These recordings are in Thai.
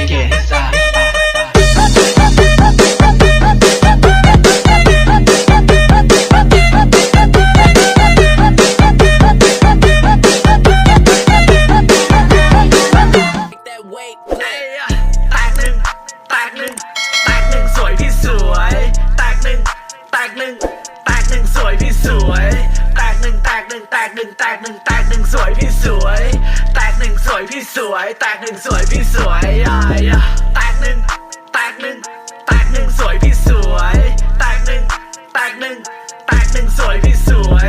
เคซาสวยพี่สวยแตกหนึ่งสวยพี่สวยแตกหนึ่งสวยพี่สวยแตกหนึ่งสวยพี่สวยแตกหนึ่งสวยพี่สวยแตกหนึ่งสวยพี่สวย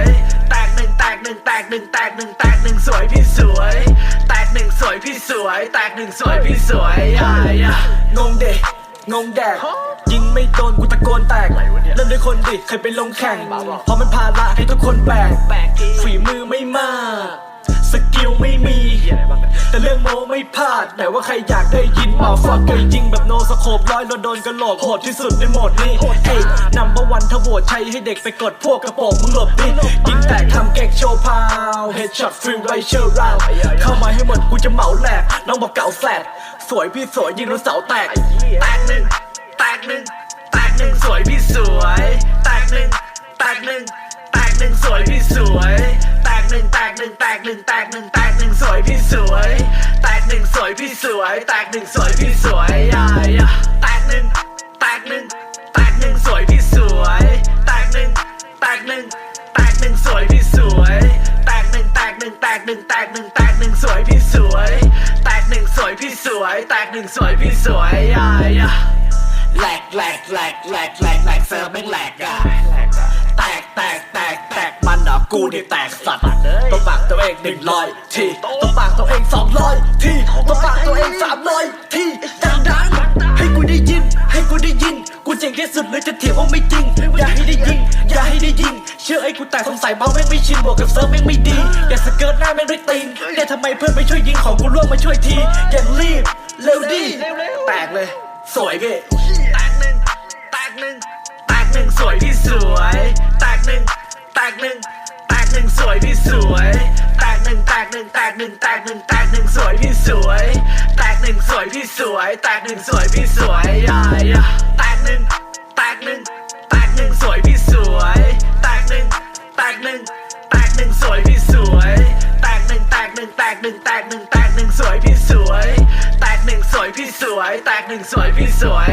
แตกหนึ่งสวยพี่สวยแตกหนึ่งสวยพี่สวยแตกหนึ่งสวยพี่สวยแตกหนึ่งสวยพี่สวยงงเด็กงงแดกยิงไม่โดนกูตะโกนแตกเล่นด้วยคนดิเคยไปลงแข่งเพราะมันภาระให้ทุกคนแบกฝีมือไม่มากสกิลไม่มีแต่เรื่องโมไม่พลาดแต่ว่าใครอยากได้ยินมาฟักเคยยิงแบบโนสโคปร้อยแล้วโดนกระโหลกโหดที่สุดในโหมดนี้เอ้ยนัมเบอร์วันถ้าโหวตใช้ให้เด็กไปกดพวกกระโปรงมึงหลบดิยิงแตกทำแก๊กโชว์พาวเฮดช็อตฟรีไรเชอร์ราวเข้ามาให้หมดกูจะเหมาแหลกน้องบอกเก่าแฟดสวยพี่สวยยิงแล้วเสาแตกหนึ่งสวยพี่สวยแตกหนึ่งสวยพี่สวยแตกหนึ่งสวยพี่สวยแตกหนึ่งสวยพี่สวยแตกหนึ่งสวยพี่สวยแตกหนึ่งสวยพี่สวยแตกหนึ่งสวยพี่สวยแตกหนึ่งสวยพี่สวยแตกหนึ่งสวยพี่สวยแตกหนึ่งสวยพี่สวยแหลกเซิร์ฟแม่งแหลกแตกมันเหรอกูดิแตกสัตว์ต้องปากตัวเอง100 ทีต้องปากตัวเอง200 ทีต้องปากตัวเอง300 ทีดังให้กูได้ยินกูเจ๋งที่สุดเลยจะเถียงว่าไม่จริงอย่าให้ได้ยิงเชื่อไอ้กูแตกสงสัยเมาแม่งไม่ชินบวกกับเซิร์ฟแม่งไม่ดีอย่าสเกิร์ตหน้าแม่งด้วยตีนเนี่ยทำไมเพื่อนไม่ช่วยยิงของกูร่วงมาช่วยทีอย่ารีบเร็วดิแตกเลยสวยพี่แตกหนึ่งสวยพี่สวยแตกหนึ่งสวยพี่สวยแตกหนึ่งสวยพี่สวยแตกหนึ่งสวยพี่สวยแตกหนึ่งสวยพี่สวยแตกหนึ่งสวยพี่สวยแตกหนึ่งสวยพี่สวยแตกหนึ่งสวยพี่สวยแตกหนึ่งสวยพี่สวยแตกหนึ่งสวยพี่สวย